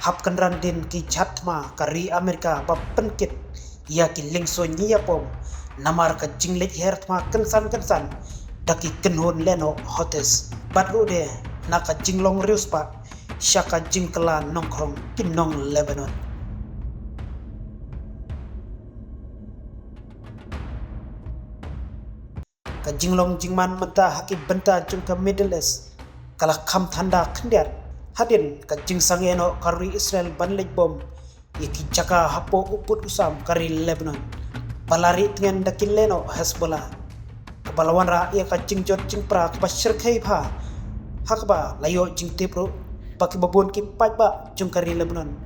hapkan randin ki chatma kari Amerika ba penkit ia ki lingso nya pom namar ka jinglet hertma kensan daki kenhon leno hotes badru de naka jinglong rius pa syaka jingkela nongkrong kinong Lebanon. Ka jinglong jingman menta haki benta jungka Middle East kala kham thanda khendiat hadin ka jingsang eno kari Israel banlej bom yaki jaka hapo uput usam kari Lebanon balari dengan dakin leno Hezbollah balawan ra ia ka jingjot jingpra ka syirkai pha hakba layo jingtipro baki babon ki pajba jungkari Lebanon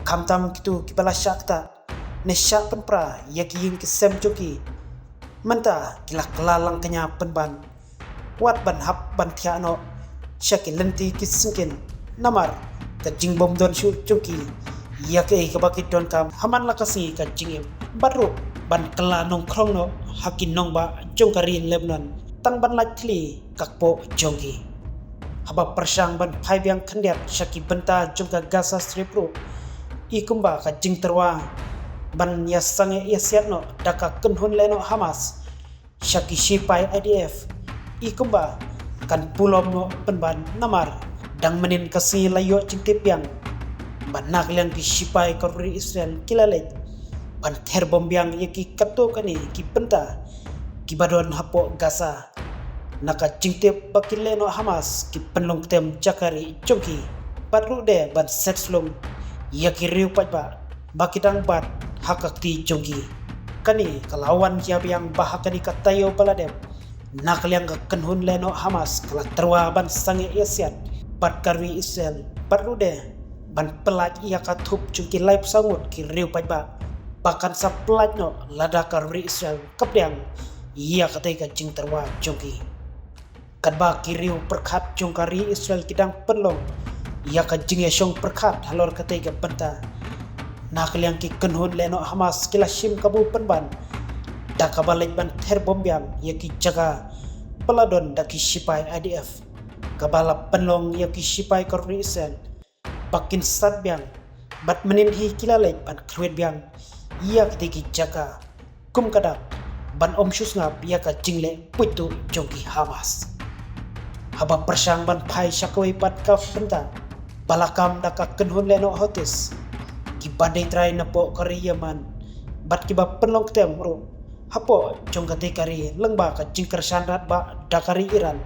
kamtam kitu ki bala syakta nesya penpra yaki ying ki sem joki menta kilak lalang kenya penban wat ban hap ban thiano syaki lenti ki singkin namar ka jingbom don shu joki yake ka baki don kam haman lakasi ka jingim badru ban kala nong krong no hakin nong ba jongkari Lebanon tang ban lakli kakpo jongki haba persang ban phai biang khendiat syaki benta jongka Gaza Strip ro ikumba ka jingterwa ban yasange yasiat no daka kenhun leno Hamas syaki sipai IDF ikumba kan pulom no penban namar dang menin kasi layo jingtipiang ban nakliang ki sipai kori Israel kilalet ban terbom biang yaki kato kani ki benta ki badon hapo Gaza naka jingtip bakileno Hamas ki penlong tem jakari jongki badru de ban setslung yaki riu pajba bakidang bat hakakti jongki kani kalawan kia biang bahakani katayo baladem nakliang ka kenhun leno Hamas kala terwa ban sange yasiat bat kari Israel badru de ban pelaj ia ka thup jongki laip sangut ki riu pajba bahkan sa pelaj no lada kari Israel kapdiang ia katai ka jing terwa jongki kadba kiriu perkhat jongkari Israel kidang penlong ia ka jing yasong perkhat halor katai ka benta nakliang ki kenhun leno Hamas kila shim kabu penban daka balik ban terbom biang yaki jaga peladon daki sipai IDF kabala penlong yaki sipai kari Israel bakin sat biang bat menin hi kilalek ban kruet biang ia ketiki jaga kum kadak ban om shus ngap ia ka jingle puitu jongki Hamas haba persang ban phai syakoi pat ka benta balakam daka kenhun leno hotis ki badai trai napo kari Yaman bat ki ba penlong tem ro hapo jongkati kari lengba ka jingkar sanrat ba dakari Iran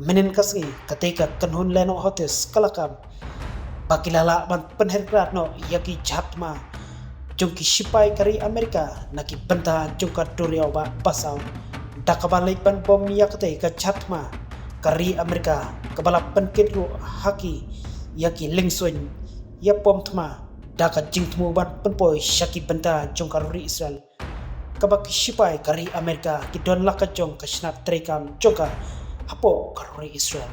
menin kasngi ketika kenhun leno hotis kalakam bakilala ban penherkrat no yaki jatma jongki sipai kari Amerika naki benta jongka duriau ba pasau dakabalik ban bom yakte ka jatma kari Amerika kabala penkit ru haki yaki lingsun ya pom thma daka jingtmu ban penpoi syaki benta jongka ruri Israel kabaki sipai kari Amerika kidon laka jong ka snap trekam jongka hapo kari Israel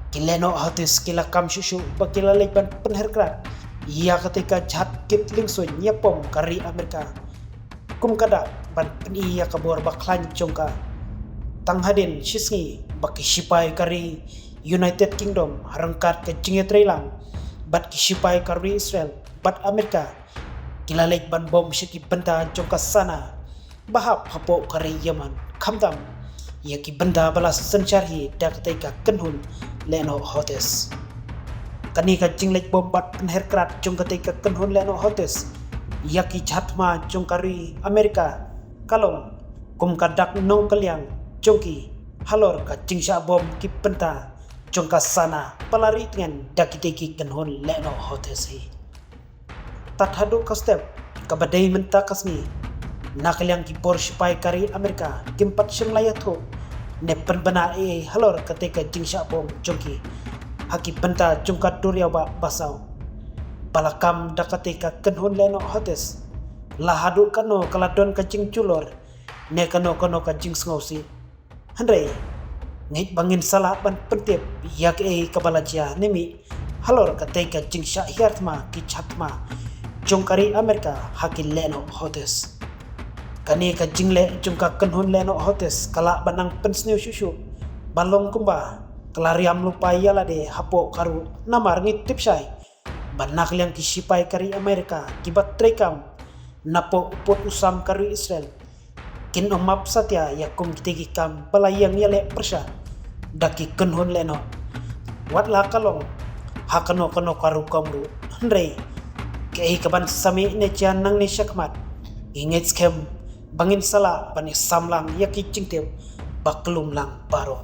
kileno hatis kila kam shushu bakila lekban penherkrat ia ketika jhat kit lingsun ya pom kari Amerika kum kada ban peni ya kabor baklan jongka tang hadin shisngi baki sipai kari United Kingdom harangkat ke jinget relang bat ki sipai kari Israel bat Amerika kilalek ban bom syaki benta jongka sana bahap hapo kari Yaman khamdam yaki benda balas sensyarhi dak ketika kenhun leno hotes kani ka jinglek bom bat penherkrat jong ketika kenhun leno hotes yaki jhatma jongkari Amerika kalong kum kadak nong kaliang jongki halor ka jingsha bom ki benta jongka sana palari dengan dakiteki kenhun leno hotes hi tathadu ka step ka badai menta kasni nakliang ki por sipai kari Amerika kimpat semlaya tho ne penbana halor ketika jingsha bom jongki haki benta jongka duriau ba basau balakam dakatika kenhun leno hotes lahadu kano kaladon ka jing culor ne kano ka jing ngausi handai ngait bangin salah ban pentip yak kabalajia nemi halor ketika jingsha hiartma ki chatma jongkari Amerika haki leno hotes kani ka jingle jongka kenhun leno hotes kala banang pensniu shushu balong kumba kelariam lupa yala de hapo karu namar ngit tipsai banak liang kisipai kari Amerika kibat trekam napo upot usam kari Israel kin omap satya yakum kitegi kam balayang yale persya daki kenhon leno wat la kalong hakano kano karu kamru hendrei kei kaban sami ne cian nang ne syakmat inget skem bangin sala bani samlang yaki cingteu baklum lang baro